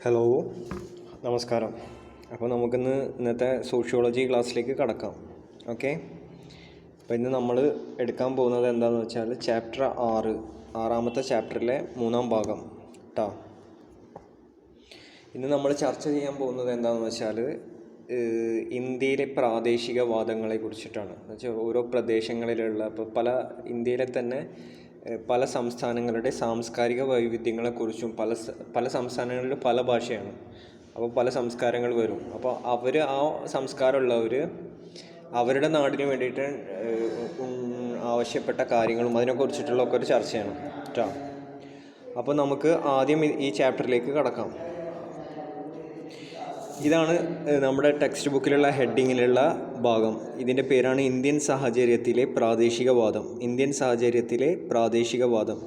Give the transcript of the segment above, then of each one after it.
Hello, നമസ്കാരം. അപ്പോൾ നമുക്കിന്ന് ഇന്നത്തെ സോഷ്യോളജി ക്ലാസ്സിലേക്ക് കടക്കാം. ഓക്കെ. അപ്പോൾ ഇന്ന് നമ്മൾ എടുക്കാൻ പോകുന്നത് എന്താണെന്ന് വെച്ചാൽ ചാപ്റ്റർ 6 ചാപ്റ്ററിലെ 3-ാം ഭാഗം കേട്ടോ. ഇന്ന് നമ്മൾ ചർച്ച ചെയ്യാൻ പോകുന്നത് എന്താണെന്ന് വെച്ചാൽ ഇന്ത്യയിലെ പ്രാദേശികവാദങ്ങളെ കുറിച്ചിട്ടാണ്. എന്നുവെച്ചാൽ ഓരോ പ്രദേശങ്ങളിലുള്ള ഇപ്പോൾ ഇന്ത്യയിലെ തന്നെ പല സംസ്ഥാനങ്ങളുടെ സാംസ്കാരിക വൈവിധ്യങ്ങളെക്കുറിച്ചും പല സംസ്ഥാനങ്ങളിൽ പല ഭാഷയാണ്. അപ്പോൾ പല സംസ്കാരങ്ങൾ വരും. അപ്പോൾ അവർ ആ സംസ്കാരമുള്ളവർ അവരുടെ നാടിന് വേണ്ടിയിട്ട് ആവശ്യപ്പെട്ട കാര്യങ്ങളും അതിനെക്കുറിച്ചിട്ടുള്ളൊക്കെ ഒരു ചർച്ചയാണ് കേട്ടോ. അപ്പോൾ നമുക്ക് ആദ്യം ഈ ചാപ്റ്ററിലേക്ക് കടക്കാം. ഇതാണ് നമ്മുടെ ടെക്സ്റ്റ് ബുക്കിലുള്ള ഹെഡിങ്ങിലുള്ള ഭാഗം. ഇതിൻ്റെ പേരാണ് ഇന്ത്യൻ സാഹചര്യത്തിലെ പ്രാദേശികവാദം.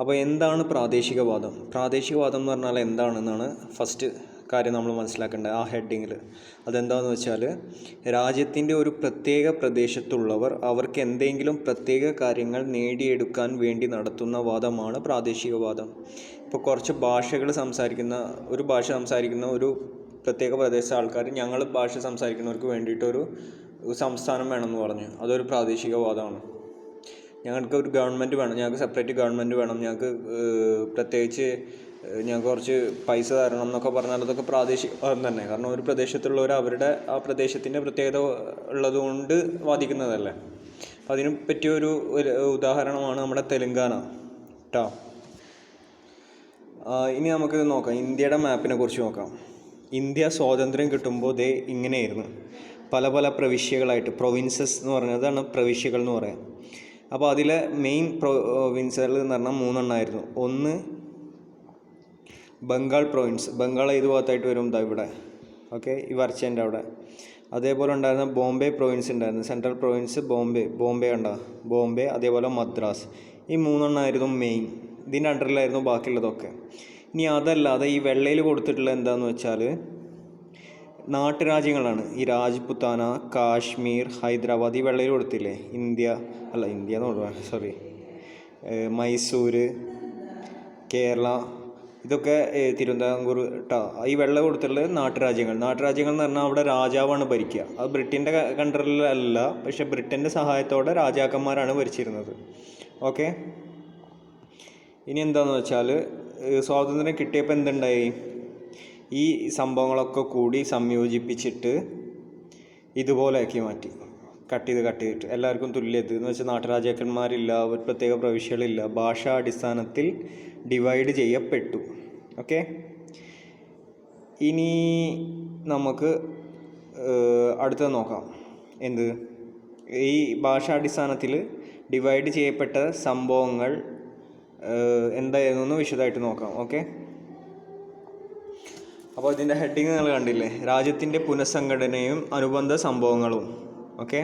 അപ്പോൾ എന്താണ് പ്രാദേശികവാദം? പ്രാദേശികവാദം എന്ന് പറഞ്ഞാൽ എന്താണെന്നാണ് ഫസ്റ്റ് കാര്യം നമ്മൾ മനസ്സിലാക്കേണ്ടത് ആ ഹെഡിങ്ങിൽ. അതെന്താണെന്ന് വെച്ചാൽ രാജ്യത്തിൻ്റെ ഒരു പ്രത്യേക പ്രദേശത്തുള്ളവർ അവർക്ക് എന്തെങ്കിലും പ്രത്യേക കാര്യങ്ങൾ നേടിയെടുക്കാൻ വേണ്ടി നടത്തുന്ന വാദമാണ് പ്രാദേശികവാദം. ഇപ്പോൾ കുറച്ച് ഭാഷകൾ സംസാരിക്കുന്ന ഒരു പ്രത്യേക പ്രദേശത്തെ ആൾക്കാർ ഞങ്ങൾ ഭാഷ സംസാരിക്കുന്നവർക്ക് വേണ്ടിയിട്ടൊരു സംസ്ഥാനം വേണമെന്ന് പറഞ്ഞു. അതൊരു പ്രാദേശികവാദമാണ്. ഞങ്ങൾക്ക് ഒരു ഗവൺമെൻറ് വേണം, ഞങ്ങൾക്ക് സെപ്പറേറ്റ് ഗവൺമെൻറ് വേണം, ഞങ്ങൾക്ക് പ്രത്യേകിച്ച് ഞങ്ങൾക്ക് കുറച്ച് പൈസ തരണം എന്നൊക്കെ പറഞ്ഞാൽ അതൊക്കെ പ്രാദേശികവാദം തന്നെ. കാരണം ഒരു പ്രദേശത്തുള്ളവർ അവരുടെ ആ പ്രദേശത്തിൻ്റെ പ്രത്യേകത ഉള്ളതുകൊണ്ട് വാദിക്കുന്നതല്ലേ. അപ്പം അതിന് പറ്റിയൊരു ഉദാഹരണമാണ് നമ്മുടെ തെലുങ്കാന കേട്ടോ. ഇനി നമുക്ക് നോക്കാം, ഇന്ത്യയുടെ മാപ്പിനെ കുറിച്ച് നോക്കാം. ഇന്ത്യ സ്വാതന്ത്ര്യം കിട്ടുമ്പോൾ ഇങ്ങനെയായിരുന്നു. പല പ്രവിശ്യകളായിട്ട്, പ്രൊവിൻസസ് എന്ന് പറഞ്ഞതാണ് പ്രവിശ്യകൾ എന്ന് പറയാം. അപ്പോൾ അതിലെ മെയിൻ പ്രൊവിൻസുകൾ എന്ന് പറഞ്ഞാൽ 3 ഒന്ന് ബംഗാൾ പ്രൊവിൻസ്. ബംഗാൾ ഏത് ഭാഗത്തായിട്ട് വരും? ഇവിടെ. ഓക്കെ, ഈ വരച്ചതിൻ്റെ അവിടെ. അതേപോലെ ഉണ്ടായിരുന്ന ബോംബെ പ്രൊവിൻസ് ഉണ്ടായിരുന്നു. Central province Bombay. അതേപോലെ മദ്രാസ്. ഈ 3 മെയിൻ. ഇതിൻ്റെ അണ്ടറിലായിരുന്നു ബാക്കിയുള്ളതൊക്കെ. ഇനി അതല്ലാതെ ഈ വെള്ളയിൽ കൊടുത്തിട്ടുള്ള എന്താണെന്ന് വെച്ചാൽ നാട്ടുരാജ്യങ്ങളാണ്. ഈ രാജ്പുത്താന, കാശ്മീർ, ഹൈദരാബാദ് ഈ വെള്ളയിൽ കൊടുത്തില്ലേ. മൈസൂർ, കേരള, ഇതൊക്കെ തിരുവിതാംകൂർ കേട്ടോ. ഈ വെള്ള കൊടുത്തിട്ടുള്ളത് നാട്ടുരാജ്യങ്ങൾ എന്ന് പറഞ്ഞാൽ അവിടെ രാജാവാണ് ഭരിക്കുക. അത് ബ്രിട്ടൻ്റെ കൺട്രോളിലല്ല, പക്ഷെ ബ്രിട്ടൻ്റെ സഹായത്തോടെ രാജാക്കന്മാരാണ് ഭരിച്ചിരുന്നത്. ഓക്കെ. ഇനി എന്താണെന്ന് വെച്ചാൽ സ്വാതന്ത്ര്യം കിട്ടിയപ്പോൾ എന്തുണ്ടായി? ഈ സംഭവങ്ങളൊക്കെ കൂടി സംയോജിപ്പിച്ചിട്ട് ഇതുപോലെയാക്കി മാറ്റി. കട്ട് ചെയ്തിട്ട് എല്ലാവർക്കും തുല്യത എന്ന് വെച്ചാൽ നാട്ടുരാജാക്കന്മാരില്ല, ഒരു പ്രത്യേക പ്രവിശ്യകളില്ല, ഭാഷാ അടിസ്ഥാനത്തിൽ ഡിവൈഡ് ചെയ്യപ്പെട്ടു. ഓക്കെ. ഇനി നമുക്ക് അടുത്തത് നോക്കാം. ഈ ഭാഷാടിസ്ഥാനത്തിൽ ഡിവൈഡ് ചെയ്യപ്പെട്ട സംഭവങ്ങൾ എന്തായിരുന്നു എന്ന് വിശദമായിട്ട് നോക്കാം. ഓക്കെ. അപ്പോൾ ഇതിൻ്റെ ഹെഡിങ് നിങ്ങൾ കണ്ടില്ലേ, രാജ്യത്തിൻ്റെ പുനഃസംഘടനയും അനുബന്ധ സംഭവങ്ങളും. ഓക്കെ.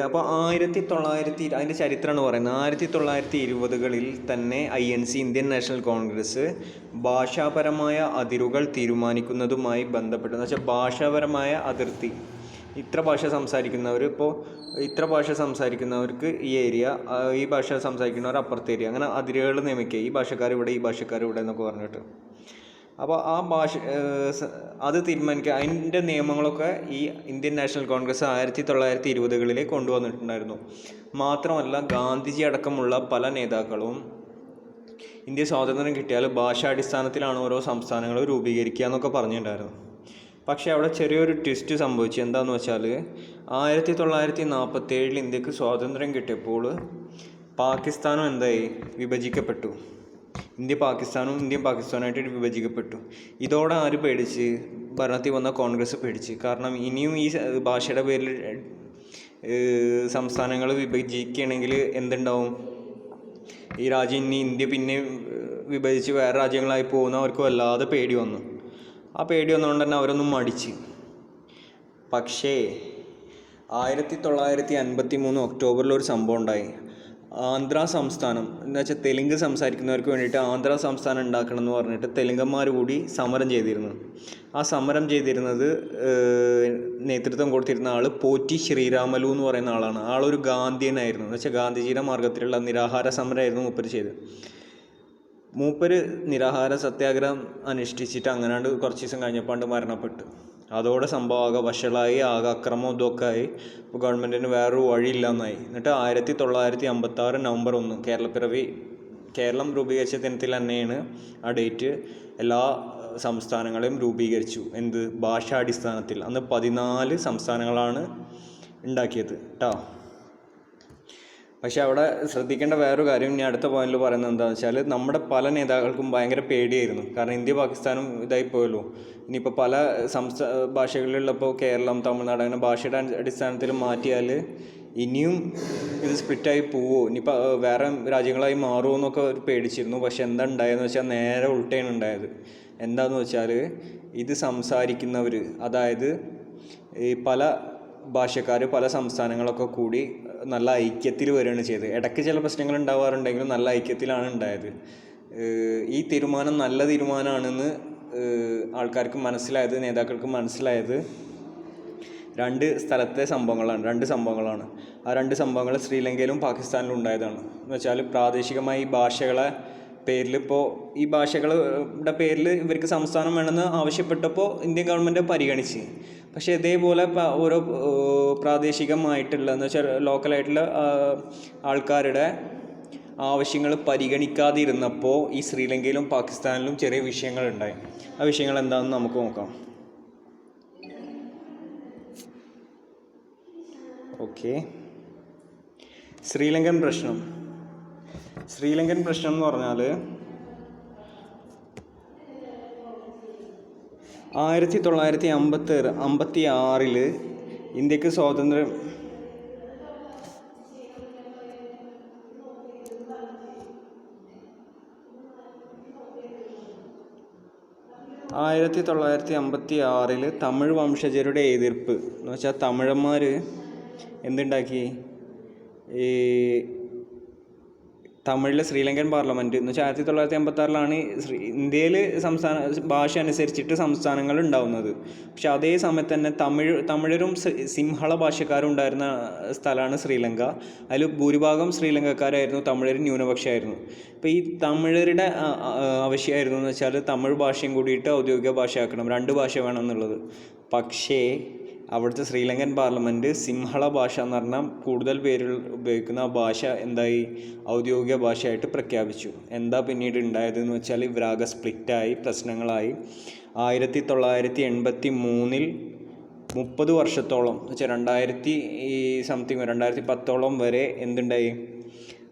അപ്പോൾ അതിൻ്റെ ചരിത്രമാണ് പറയുന്നത്. 1920-കളിൽ തന്നെ INC, ഇന്ത്യൻ നാഷണൽ കോൺഗ്രസ്, ഭാഷാപരമായ അതിരുകൾ തീരുമാനിക്കുന്നതുമായി ബന്ധപ്പെട്ട്, വെച്ചാൽ ഭാഷാപരമായ അതിർത്തി, ഇത്ര ഭാഷ സംസാരിക്കുന്നവർക്ക് ഈ ഏരിയ, ഈ ഭാഷ സംസാരിക്കുന്നവർ അപ്പുറത്തെ ഏരിയ, അങ്ങനെ അതിരുകൾ നിയമിക്കുക. ഈ ഭാഷക്കാർ ഇവിടെ എന്നൊക്കെ പറഞ്ഞിട്ട്. അപ്പോൾ ആ ഭാഷ അത് തീരുമാനിക്കുക. അതിൻ്റെ നിയമങ്ങളൊക്കെ ഈ ഇന്ത്യൻ നാഷണൽ കോൺഗ്രസ് 1920-കളിൽ കൊണ്ടുവന്നിട്ടുണ്ടായിരുന്നു. മാത്രമല്ല ഗാന്ധിജി അടക്കമുള്ള പല നേതാക്കളും ഇന്ത്യ സ്വാതന്ത്ര്യം കിട്ടിയാൽ ഭാഷാടിസ്ഥാനത്തിലാണ് ഓരോ സംസ്ഥാനങ്ങളും രൂപീകരിക്കുക എന്നൊക്കെ പറഞ്ഞിട്ടുണ്ടായിരുന്നു. പക്ഷേ അവിടെ ചെറിയൊരു ട്വിസ്റ്റ് സംഭവിച്ചു. എന്താണെന്ന് വെച്ചാൽ 1947 ഇന്ത്യക്ക് സ്വാതന്ത്ര്യം കിട്ടിയപ്പോൾ പാകിസ്ഥാനും വിഭജിക്കപ്പെട്ടു. ഇന്ത്യൻ പാകിസ്ഥാനായിട്ട് വിഭജിക്കപ്പെട്ടു. ഇതോടെ ആര് പേടിച്ച്? ഭരണത്തിൽ വന്ന കോൺഗ്രസ് പേടിച്ച്. കാരണം ഇനിയും ഈ ഭാഷയുടെ പേരിൽ സംസ്ഥാനങ്ങൾ വിഭജിക്കുകയാണെങ്കിൽ എന്തുണ്ടാവും? ഈ രാജ്യം ഇന്ത്യ പിന്നെ വിഭജിച്ച് വേറെ രാജ്യങ്ങളായി പോകുന്ന അവർക്ക് വല്ലാതെ പേടി വന്നു. ആ പേടി വന്നുകൊണ്ട് തന്നെ അവരൊന്നും മടിച്ച്. പക്ഷേ 1953 ഒക്ടോബറിൽ ഒരു സംഭവം ഉണ്ടായി. ആന്ധ്ര സംസ്ഥാനം എന്ന് വെച്ചാൽ തെലുങ്ക് സംസാരിക്കുന്നവർക്ക് വേണ്ടിയിട്ട് ആന്ധ്ര സംസ്ഥാനം ഉണ്ടാക്കണം എന്ന് പറഞ്ഞിട്ട് തെലുങ്കന്മാർ കൂടി സമരം ചെയ്തിരുന്നു. ആ സമരം ചെയ്തിരുന്നത് നേതൃത്വം കൊടുത്തിരുന്ന ആൾ പോറ്റി ശ്രീരാമലു എന്ന് പറയുന്ന ആളാണ്. ആളൊരു ഗാന്ധിയനായിരുന്നു. എന്ന് വെച്ചാൽ ഗാന്ധിജിയുടെ മാർഗത്തിലുള്ള നിരാഹാര സമരമായിരുന്നു മൂപ്പര് ചെയ്തത്. മൂപ്പര് നിരാഹാര സത്യാഗ്രഹം അനുഷ്ഠിച്ചിട്ട് അങ്ങനാണ്ട് കുറച്ച് ദിവസം കഴിഞ്ഞപ്പോൾ മരണപ്പെട്ടു. അതോടെ സംഭവം ആകെ വഷളായി, ആകെ അക്രമം ഇതൊക്കെ ആയി. ഇപ്പോൾ ഗവൺമെൻറ്റിന് വേറൊരു വഴിയില്ലെന്നായി. എന്നിട്ട് 1956 നവംബർ 1 കേരളം രൂപീകരിച്ച ദിനത്തിൽ തന്നെയാണ് ആ ഡേറ്റ് എല്ലാ സംസ്ഥാനങ്ങളെയും രൂപീകരിച്ചു. എന്ത് ഭാഷാടിസ്ഥാനത്തിൽ. അന്ന് 14 സംസ്ഥാനങ്ങളാണ് ഉണ്ടാക്കിയത് കേട്ടോ. പക്ഷെ അവിടെ ശ്രദ്ധിക്കേണ്ട വേറൊരു കാര്യം ഞാൻ അടുത്ത പോയിന്റിൽ പറയുന്നത് എന്താണെന്ന് വെച്ചാൽ, നമ്മുടെ പല നേതാക്കൾക്കും ഭയങ്കര പേടിയായിരുന്നു. കാരണം ഇന്ത്യ പാകിസ്ഥാനും ഇതായിപ്പോയല്ലോ. ഇനിയിപ്പോൾ പല ഭാഷകളിലുള്ളപ്പോൾ കേരളം, തമിഴ്നാട് അങ്ങനെ ഭാഷയുടെ അടിസ്ഥാനത്തിൽ മാറ്റിയാൽ ഇനിയും ഇത് സ്പ്ലിറ്റായി പോവുമോ, ഇനിയിപ്പോൾ വേറെ രാജ്യങ്ങളായി മാറുമോ എന്നൊക്കെ പേടിച്ചിരുന്നു. പക്ഷെ എന്താ ഉണ്ടായതെന്ന് വെച്ചാൽ നേരെ ഉൾട്ടയാണ് ഉണ്ടായത്. എന്താണെന്ന് വെച്ചാൽ ഇത് സംസാരിക്കുന്നവർ, അതായത് ഈ പല ഭാഷക്കാർ പല സംസ്ഥാനങ്ങളൊക്കെ കൂടി നല്ല ഐക്യത്തിൽ വരികയാണ് ചെയ്തത്. ഇടയ്ക്ക് ചില പ്രശ്നങ്ങൾ ഉണ്ടാവാറുണ്ടെങ്കിലും നല്ല ഐക്യത്തിലാണ് ഉണ്ടായത്. ഈ തീരുമാനം നല്ല തീരുമാനമാണെന്ന് ആൾക്കാർക്ക് മനസ്സിലായത്, നേതാക്കൾക്ക് മനസ്സിലായത് രണ്ട് സംഭവങ്ങളാണ്. ആ രണ്ട് സംഭവങ്ങൾ ശ്രീലങ്കയിലും പാകിസ്ഥാനിലും ഉണ്ടായതാണ്. എന്ന് വെച്ചാൽ പ്രാദേശികമായി ഈ ഭാഷകളെ പേരിൽ, ഇപ്പോൾ ഈ ഭാഷകളുടെ പേരിൽ ഇവർക്ക് സംസ്ഥാനം വേണമെന്ന് ആവശ്യപ്പെട്ടപ്പോൾ ഇന്ത്യൻ ഗവൺമെൻറ് പരിഗണിച്ച്. പക്ഷേ ഇതേപോലെ ഓരോ പ്രാദേശികമായിട്ടുള്ള എന്ന് വെച്ചാൽ ലോക്കലായിട്ടുള്ള ആൾക്കാരുടെ ആവശ്യങ്ങൾ പരിഗണിക്കാതിരുന്നപ്പോൾ ഈ ശ്രീലങ്കയിലും പാകിസ്ഥാനിലും ചെറിയ വിഷയങ്ങളുണ്ടായി. ആ വിഷയങ്ങൾ എന്താണെന്ന് നമുക്ക് നോക്കാം. ഓക്കെ, ശ്രീലങ്കൻ പ്രശ്നം എന്ന് പറഞ്ഞാൽ 1956 ഇന്ത്യക്ക് സ്വാതന്ത്ര്യം 1956 തമിഴ് വംശജരുടെ എതിർപ്പ് എന്ന് വെച്ചാൽ തമിഴന്മാർ എന്തുണ്ടാക്കി, ഈ തമിഴിലെ ശ്രീലങ്കൻ പാർലമെൻറ്റ് എന്ന് വെച്ചാൽ 1956 ഇന്ത്യയിൽ ഭാഷ അനുസരിച്ചിട്ട് സംസ്ഥാനങ്ങൾ ഉണ്ടാവുന്നത്. പക്ഷെ അതേ സമയത്ത് തന്നെ തമിഴരും സിംഹള ഭാഷക്കാരും ഉണ്ടായിരുന്ന സ്ഥലമാണ് ശ്രീലങ്ക. അതിൽ ഭൂരിഭാഗം ശ്രീലങ്കക്കാരായിരുന്നു, തമിഴർ ന്യൂനപക്ഷമായിരുന്നു. ഇപ്പോൾ ഈ തമിഴരുടെ ആവശ്യമായിരുന്നു എന്ന് വെച്ചാൽ തമിഴ് ഭാഷയും കൂടിയിട്ട് ഔദ്യോഗിക ഭാഷയാക്കണം, 2 ഭാഷ വേണം എന്നുള്ളത്. പക്ഷേ അവിടുത്തെ ശ്രീലങ്കൻ പാർലമെൻറ്റ് സിംഹള ഭാഷ എന്ന് പറഞ്ഞാൽ കൂടുതൽ പേരിൽ ഉപയോഗിക്കുന്ന ആ ഭാഷ എന്തായി, ഔദ്യോഗിക ഭാഷയായിട്ട് പ്രഖ്യാപിച്ചു. എന്താ പിന്നീട് ഉണ്ടായതെന്ന് വെച്ചാൽ ഇവരാകെ സ്പ്ലിറ്റായി, പ്രശ്നങ്ങളായി. 1983 30 വർഷത്തോളം എന്ന് വെച്ചാൽ 2010 വരെ എന്തുണ്ടായി,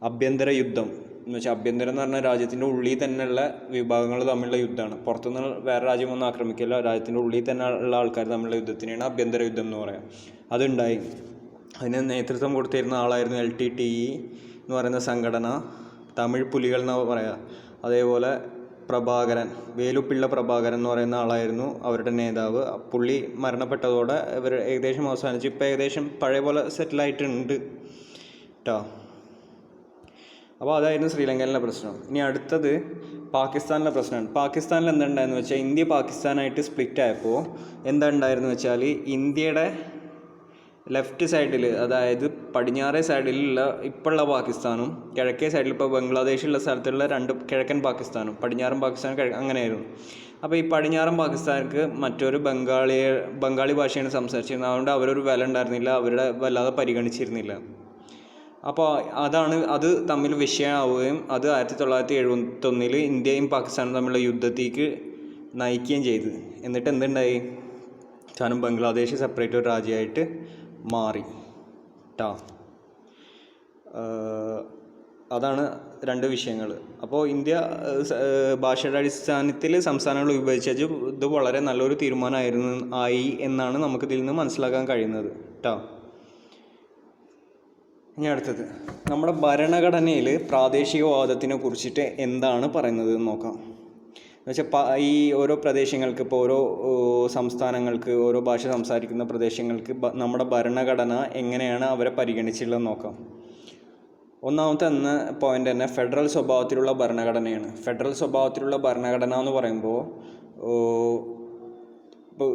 ആഭ്യന്തര യുദ്ധം എന്ന് വെച്ചാൽ ആഭ്യന്തരം എന്ന് പറഞ്ഞാൽ രാജ്യത്തിൻ്റെ ഉള്ളിൽ തന്നെയുള്ള വിഭാഗങ്ങൾ തമ്മിലുള്ള യുദ്ധമാണ്. പുറത്തുനിന്ന് വേറെ രാജ്യമൊന്നും ആക്രമിക്കില്ല, രാജ്യത്തിൻ്റെ ഉള്ളിൽ തന്നെ ഉള്ള ആൾക്കാർ തമ്മിലുള്ള യുദ്ധത്തിനാണ് ആഭ്യന്തര യുദ്ധം എന്ന് പറയാം. അതുണ്ടായി. അതിന് നേതൃത്വം കൊടുത്തിരുന്ന ആളായിരുന്നു LTTE എന്ന് പറയുന്ന സംഘടന, തമിഴ് പുലികൾ എന്ന് പറയാം. അതേപോലെ വേലുപ്പിള്ള പ്രഭാകരൻ എന്ന് പറയുന്ന ആളായിരുന്നു അവരുടെ നേതാവ്. പുള്ളി മരണപ്പെട്ടതോടെ ഇവർ ഏകദേശം അവസാനിച്ചു. ഇപ്പോൾ ഏകദേശം പഴയ പോലെ സെറ്റിലായിട്ടുണ്ട് കേട്ടോ. അപ്പോൾ അതായിരുന്നു ശ്രീലങ്കയിലെ പ്രശ്നം. ഇനി അടുത്തത് പാകിസ്ഥാനിലെ പ്രശ്നമാണ്. പാകിസ്ഥാനിൽ എന്തുണ്ടായെന്ന് വെച്ചാൽ ഇന്ത്യ പാകിസ്ഥാനായിട്ട് സ്പ്ലിറ്റ് ആയപ്പോൾ എന്താ ഉണ്ടായിരുന്നു വെച്ചാൽ ഇന്ത്യയുടെ ലെഫ്റ്റ് സൈഡിൽ, അതായത് പടിഞ്ഞാറേ സൈഡിലുള്ള ഇപ്പോഴുള്ള പാകിസ്ഥാനും കിഴക്കേ സൈഡിൽ ഇപ്പോൾ ബംഗ്ലാദേശുള്ള സ്ഥലത്തുള്ള 2 കിഴക്കൻ പാകിസ്ഥാനും പടിഞ്ഞാറൻ പാകിസ്ഥാനും അങ്ങനെയായിരുന്നു. അപ്പോൾ ഈ പടിഞ്ഞാറൻ പാകിസ്ഥാർക്ക് മറ്റൊരു ബംഗാളി ഭാഷയാണ് സംസാരിച്ചിരുന്നത്. അതുകൊണ്ട് അവരൊരു വില ഉണ്ടായിരുന്നില്ല, അവരുടെ വല്ലാതെ പരിഗണിച്ചിരുന്നില്ല. അപ്പോൾ അത് തമ്മിൽ വിഷയമാവുകയും അത് 1971 ഇന്ത്യയും പാകിസ്ഥാനും തമ്മിലുള്ള യുദ്ധത്തേക്ക് നയിക്കുകയും ചെയ്തു. എന്നിട്ട് എന്തുണ്ടായി, കാരണം ബംഗ്ലാദേശ് സെപ്പറേറ്റ് ഒരു രാജ്യമായിട്ട് മാറി ട്ടാ. അതാണ് 2 വിഷയങ്ങൾ. അപ്പോൾ ഇന്ത്യ ഭാഷയുടെ അടിസ്ഥാനത്തിൽ സംസ്ഥാനങ്ങൾ വിഭജിച്ചത് ഇത് വളരെ നല്ലൊരു തീരുമാനമായിരുന്നു എന്നാണ് നമുക്കിതിൽ നിന്ന് മനസ്സിലാക്കാൻ കഴിയുന്നത് ട്ടാ. ഇനി അടുത്തത് നമ്മുടെ ഭരണഘടനയിൽ പ്രാദേശികവാദത്തിനെ കുറിച്ചിട്ട് എന്താണ് പറയുന്നത് എന്ന് നോക്കാം. എന്നുവെച്ചാൽ ഈ ഓരോ പ്രദേശങ്ങൾക്ക്, ഇപ്പോൾ ഓരോ സംസ്ഥാനങ്ങൾക്ക്, ഓരോ ഭാഷ സംസാരിക്കുന്ന പ്രദേശങ്ങൾക്ക് നമ്മുടെ ഭരണഘടന എങ്ങനെയാണ് അവരെ പരിഗണിച്ചിട്ടുള്ളതെന്ന് നോക്കാം. ഒന്നാമത്തെ പോയിന്റ് തന്നെ ഫെഡറൽ സ്വഭാവത്തിലുള്ള ഭരണഘടനയാണ്. ഫെഡറൽ സ്വഭാവത്തിലുള്ള ഭരണഘടന എന്ന് പറയുമ്പോൾ ഇപ്പോൾ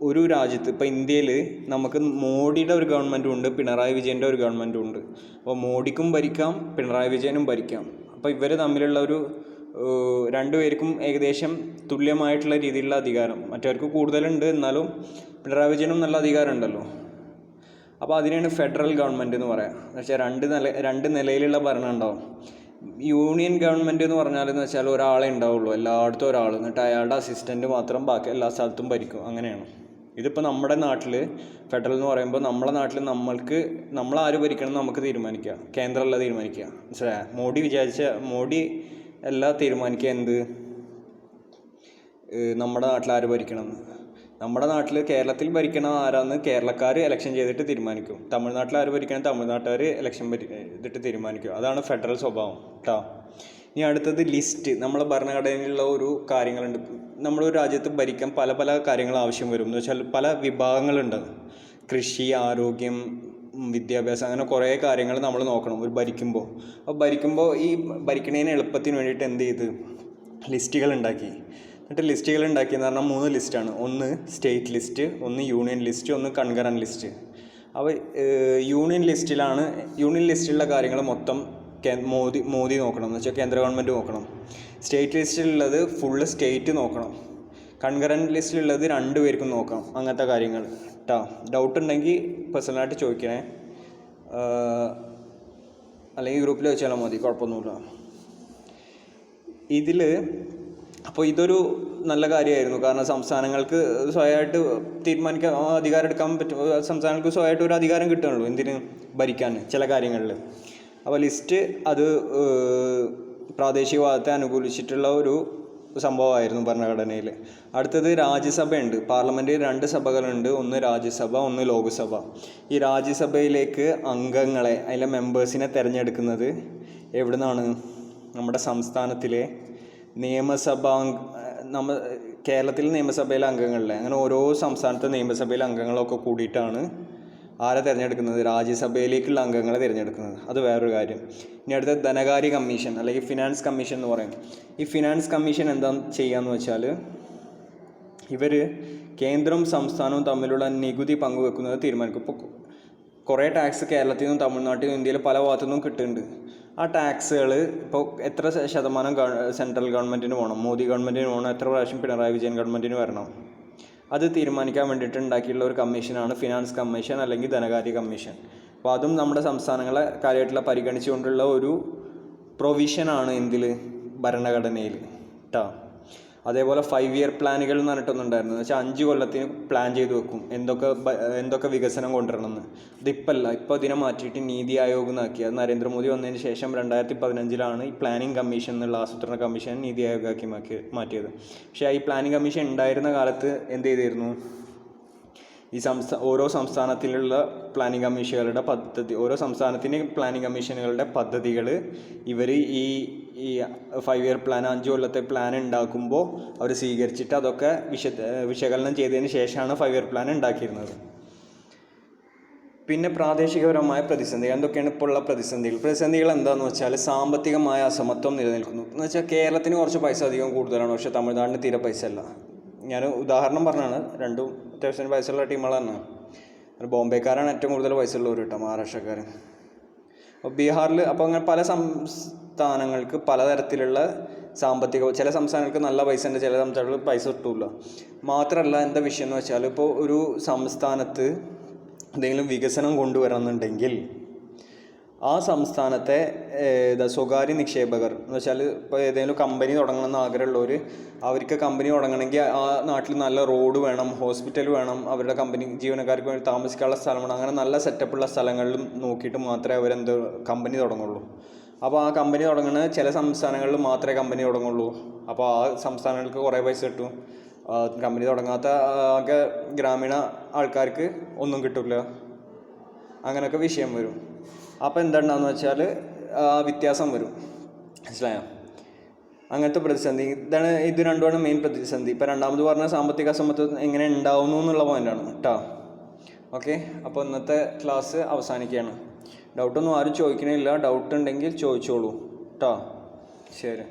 ഒരു രാജ്യത്ത്, ഇപ്പോൾ ഇന്ത്യയിൽ നമുക്ക് മോഡിയുടെ ഒരു ഗവൺമെൻറ്റും ഉണ്ട്, പിണറായി വിജയൻ്റെ ഒരു ഗവൺമെൻറ്റും ഉണ്ട്. അപ്പോൾ മോഡിക്കും ഭരിക്കാം, പിണറായി വിജയനും ഭരിക്കാം. അപ്പോൾ ഇവർ തമ്മിലുള്ള ഒരു രണ്ടുപേർക്കും ഏകദേശം തുല്യമായിട്ടുള്ള രീതിയിലുള്ള അധികാരം. മറ്റവർക്ക് കൂടുതലുണ്ട്, എന്നാലും പിണറായി വിജയനും നല്ല അധികാരം ഉണ്ടല്ലോ. അപ്പോൾ അതിനെയാണ് ഫെഡറൽ ഗവൺമെൻറ് എന്ന് പറയാം. എന്ന് വെച്ചാൽ രണ്ട് നിലയിലുള്ള ഭരണം ഉണ്ടാവും. യൂണിയൻ ഗവൺമെൻറ് എന്ന് പറഞ്ഞാലെന്ന് വെച്ചാൽ ഒരാളെ ഉണ്ടാവുള്ളൂ, എല്ലായിടത്തും ഒരാൾ, എന്നിട്ട് അയാളുടെ അസിസ്റ്റൻറ്റ് മാത്രം ബാക്കി എല്ലാ സ്ഥലത്തും ഭരിക്കും, അങ്ങനെയാണ്. ഇതിപ്പോൾ നമ്മുടെ നാട്ടിൽ ഫെഡറൽ എന്ന് പറയുമ്പോൾ നമ്മുടെ നാട്ടിൽ നമ്മളാര് ഭരിക്കണം നമുക്ക് തീരുമാനിക്കുക, കേന്ദ്രമല്ല തീരുമാനിക്കുക. മനസ്സിലായോ? മോഡി എല്ലാം തീരുമാനിക്കുക എന്ത്, നമ്മുടെ നാട്ടിൽ ആര് ഭരിക്കണം. നമ്മുടെ നാട്ടിൽ കേരളത്തിൽ ഭരിക്കണ ആരാന്ന് കേരളക്കാർ ഇലക്ഷൻ ചെയ്തിട്ട് തീരുമാനിക്കും. തമിഴ്നാട്ടിൽ ആര് ഭരിക്കണം തമിഴ്നാട്ടുകാർ ഇലക്ഷൻ ചെയ്തിട്ട് തീരുമാനിക്കും. അതാണ് ഫെഡറൽ സ്വഭാവം കേട്ടോ. ഇനി അടുത്തത് ലിസ്റ്റ്. നമ്മളെ ഭരണഘടനയിലുള്ള ഒരു കാര്യങ്ങളുണ്ട്. നമ്മളൊരു രാജ്യത്ത് ഭരിക്കാൻ പല പല കാര്യങ്ങൾ ആവശ്യം വരും. എന്ന് വെച്ചാൽ പല വിഭാഗങ്ങളുണ്ട്. കൃഷി, ആരോഗ്യം, വിദ്യാഭ്യാസം, അങ്ങനെ കുറേ കാര്യങ്ങൾ നമ്മൾ നോക്കണം ഒരു ഭരിക്കുമ്പോൾ. അപ്പോൾ ഭരിക്കുമ്പോൾ ഈ ഭരിക്കണതിന് എളുപ്പത്തിന് വേണ്ടിയിട്ട് എന്ത് ചെയ്ത് ലിസ്റ്റുകൾ ഉണ്ടാക്കി. എന്നിട്ട് ലിസ്റ്റുകൾ ഉണ്ടാക്കിയെന്ന് പറഞ്ഞാൽ 3 ലിസ്റ്റാണ്. ഒന്ന് സ്റ്റേറ്റ് ലിസ്റ്റ്, ഒന്ന് യൂണിയൻ ലിസ്റ്റ്, ഒന്ന് കൺകറൻറ്റ് ലിസ്റ്റ്. അപ്പോൾ യൂണിയൻ ലിസ്റ്റിലുള്ള കാര്യങ്ങൾ മൊത്തം മോദി നോക്കണം, എന്ന് വെച്ചാൽ കേന്ദ്ര ഗവൺമെൻറ് നോക്കണം. സ്റ്റേറ്റ് ലിസ്റ്റിലുള്ളത് ഫുള്ള് സ്റ്റേറ്റ് നോക്കണം. കൺകറൻറ്റ് ലിസ്റ്റിലുള്ളത് 2 പേർക്കും നോക്കാം. അങ്ങനത്തെ കാര്യങ്ങൾ കേട്ടോ. ഡൗട്ട് ഉണ്ടെങ്കിൽ പേഴ്സണലായിട്ട് ചോദിക്കണേ, അല്ലെങ്കിൽ ഗ്രൂപ്പിൽ വെച്ചാലും മതി, കുഴപ്പമൊന്നുമില്ല. അപ്പോൾ ഇതൊരു നല്ല കാര്യമായിരുന്നു. കാരണം സംസ്ഥാനങ്ങൾക്ക് സ്വയമായിട്ട് തീരുമാനിക്കാൻ അധികാരം എടുക്കാൻ പറ്റും. സംസ്ഥാനങ്ങൾക്ക് സ്വയമായിട്ട് ഒരു അധികാരം കിട്ടുകയുള്ളൂ എന്തിന്, ഭരിക്കാൻ ചില കാര്യങ്ങളിൽ. അപ്പോൾ ലിസ്റ്റ് അത് പ്രാദേശികവാദത്തെ അനുകൂലിച്ചിട്ടുള്ള ഒരു സംഭവമായിരുന്നു ഭരണഘടനയിൽ. അടുത്തത് രാജ്യസഭയുണ്ട്. പാർലമെൻറ്റിൽ 2 സഭകളുണ്ട്, ഒന്ന് രാജ്യസഭ, ഒന്ന് ലോക്സഭ. ഈ രാജ്യസഭയിലേക്ക് അംഗങ്ങളെ, അതിലെ മെമ്പേഴ്സിനെ തിരഞ്ഞെടുക്കുന്നത് എവിടെ നിന്നാണ്? നമ്മുടെ സംസ്ഥാനത്തിലെ കേരളത്തിൽ നിയമസഭയിലെ അംഗങ്ങളിലെ, അങ്ങനെ ഓരോ സംസ്ഥാനത്തെ നിയമസഭയിലെ അംഗങ്ങളൊക്കെ കൂടിയിട്ടാണ് ആരെ തിരഞ്ഞെടുക്കുന്നത്? രാജ്യസഭയിലേക്കുള്ള അംഗങ്ങളെ തിരഞ്ഞെടുക്കുന്നത്. അത് വേറൊരു കാര്യം. ഇനി അടുത്ത ധനകാര്യ കമ്മീഷൻ അല്ലെങ്കിൽ ഫിനാൻസ് കമ്മീഷൻ എന്ന് പറയും. ഈ ഫിനാൻസ് കമ്മീഷൻ എന്താ ചെയ്യാന്ന് വെച്ചാൽ, ഇവർ കേന്ദ്രവും സംസ്ഥാനവും തമ്മിലുള്ള നികുതി പങ്കുവെക്കുന്നത് തീരുമാനിക്കും. ഇപ്പോൾ കുറേ ടാക്സ് കേരളത്തിൽ നിന്നും തമിഴ്നാട്ടിൽ നിന്നും ഇന്ത്യയിൽ പല ഭാഗത്തു നിന്നും കിട്ടുന്നുണ്ട്. ആ ടാക്സുകൾ ഇപ്പോൾ എത്ര ശതമാനം സെൻട്രൽ ഗവൺമെൻറ്റിന് പോകണം, മോദി ഗവൺമെൻറ്റിന് പോകണം, എത്ര പ്രാവശ്യം പിണറായി വിജയൻ ഗവൺമെൻറ്റിന് വരണം, അത് തീരുമാനിക്കാൻ വേണ്ടിയിട്ട് ഉണ്ടാക്കിയിട്ടുള്ള ഒരു കമ്മീഷനാണ് ഫിനാൻസ് കമ്മീഷൻ അല്ലെങ്കിൽ ധനകാര്യ കമ്മീഷൻ. അപ്പോൾ അതും നമ്മുടെ സംസ്ഥാനങ്ങളെ കാര്യമായിട്ടുള്ള പരിഗണിച്ചുകൊണ്ടുള്ള ഒരു പ്രൊവിഷനാണ് എന്തിൽ, ഭരണഘടനയിൽ കേട്ടോ. അതേപോലെ 5 ഇയർ പ്ലാനുകൾ എന്ന് പറഞ്ഞിട്ടൊന്നുണ്ടായിരുന്നു. എന്ന് വെച്ചാൽ 5 കൊല്ലത്തിന് പ്ലാൻ ചെയ്ത് വെക്കും എന്തൊക്കെ വികസനം കൊണ്ടുവരണമെന്ന്. ഇതിപ്പല്ല, ഇപ്പോൾ ഇതിനെ മാറ്റിയിട്ട് നീതി ആയോഗ് എന്നാക്കി. അത് നരേന്ദ്രമോദി വന്നതിന് ശേഷം 2015 ഈ പ്ലാനിംഗ് കമ്മീഷൻ എന്നുള്ള ആസൂത്രണ കമ്മീഷൻ നീതി ആയോഗ് ആക്കി മാറ്റിയത്. പക്ഷേ ഈ പ്ലാനിംഗ് കമ്മീഷൻ ഉണ്ടായിരുന്ന കാലത്ത് എന്ത് ചെയ്തിരുന്നു, ഈ ഓരോ സംസ്ഥാനത്തിലുള്ള പ്ലാനിംഗ് കമ്മീഷനുകളുടെ പദ്ധതി, ഓരോ സംസ്ഥാനത്തിന് പ്ലാനിംഗ് കമ്മീഷനുകളുടെ പദ്ധതികൾ ഇവർ ഈ 5 ഇയർ പ്ലാൻ, 5 കൊല്ലത്തെ പ്ലാൻ ഉണ്ടാക്കുമ്പോൾ അവർ സ്വീകരിച്ചിട്ട് അതൊക്കെ വിശകലനം ചെയ്തതിന് ശേഷമാണ് 5 ഇയർ പ്ലാൻ ഉണ്ടാക്കിയിരുന്നത്. പിന്നെ പ്രാദേശികപരമായ പ്രതിസന്ധി. എന്തൊക്കെയാണ് ഇപ്പോൾ ഉള്ള പ്രതിസന്ധികൾ എന്താണെന്ന് വെച്ചാൽ, സാമ്പത്തികമായ അസമത്വം നിലനിൽക്കുന്നു. എന്ന് വെച്ചാൽ കേരളത്തിന് കുറച്ച് പൈസ അധികം കൂടുതലാണ്, പക്ഷേ തമിഴ്നാടിന് തീരെ പൈസ അല്ല. ഞാൻ ഉദാഹരണം പറഞ്ഞാണ്, രണ്ടും അത്യാവശ്യം പൈസയുള്ള ടീമുകളാണ്. ബോംബെക്കാരാണ് ഏറ്റവും കൂടുതൽ പൈസ ഉള്ളവർ കേട്ടോ, മഹാരാഷ്ട്രക്കാർ. അപ്പോൾ ബീഹാറിൽ, അപ്പോൾ അങ്ങനെ പല സംസ്ഥാനങ്ങൾക്ക് പലതരത്തിലുള്ള ചില സംസ്ഥാനങ്ങൾക്ക് നല്ല പൈസ ഉണ്ട്, ചില സംസ്ഥാനങ്ങൾക്ക് പൈസ കിട്ടില്ല. മാത്രമല്ല എന്താ വിഷയം എന്ന് വെച്ചാൽ, ഇപ്പോൾ ഒരു സംസ്ഥാനത്ത് എന്തെങ്കിലും വികസനം കൊണ്ടുവരണമെന്നുണ്ടെങ്കിൽ ആ സംസ്ഥാനത്തെ സ്വകാര്യ നിക്ഷേപകർ എന്ന് വെച്ചാൽ, ഇപ്പോൾ ഏതെങ്കിലും കമ്പനി തുടങ്ങണമെന്ന് ആഗ്രഹമുള്ളവർ, അവർക്ക് കമ്പനി തുടങ്ങണമെങ്കിൽ ആ നാട്ടിൽ നല്ല റോഡ് വേണം, ഹോസ്പിറ്റൽ വേണം, അവരുടെ കമ്പനി ജീവനക്കാർക്ക് വേണ്ടി താമസിക്കാനുള്ള സ്ഥലം വേണം. അങ്ങനെ നല്ല സെറ്റപ്പുള്ള സ്ഥലങ്ങളിലും നോക്കിയിട്ട് മാത്രമേ കമ്പനി തുടങ്ങുള്ളൂ. അപ്പോൾ ആ കമ്പനി തുടങ്ങുന്ന ചില സംസ്ഥാനങ്ങളിൽ മാത്രമേ കമ്പനി തുടങ്ങുള്ളൂ. അപ്പോൾ ആ സംസ്ഥാനങ്ങൾക്ക് കുറേ പൈസ കിട്ടും. കമ്പനി തുടങ്ങാത്ത ആകെ ഗ്രാമീണ ആൾക്കാർക്ക് ഒന്നും കിട്ടില്ല. അങ്ങനെയൊക്കെ വിഷയം വരും. അപ്പോൾ എന്താണെന്ന് വെച്ചാൽ വ്യത്യാസം വരും. മനസ്സിലായോ? അങ്ങനത്തെ പ്രതിസന്ധി ഇത് രണ്ടുമാണ് മെയിൻ പ്രതിസന്ധി. ഇപ്പോൾ രണ്ടാമത് പറഞ്ഞ സാമ്പത്തിക അസമത്വം എങ്ങനെ ഉണ്ടാവുന്നു എന്നുള്ള പോയിൻ്റാണ് കേട്ടോ. ഓക്കെ, അപ്പോൾ ഇന്നത്തെ ക്ലാസ് അവസാനിക്കുകയാണ്. ഡൗട്ടൊന്നും ആരും ചോദിക്കണില്ല. ഡൗട്ട് ഉണ്ടെങ്കിൽ ചോദിച്ചോളൂ കേട്ടോ. ശരി.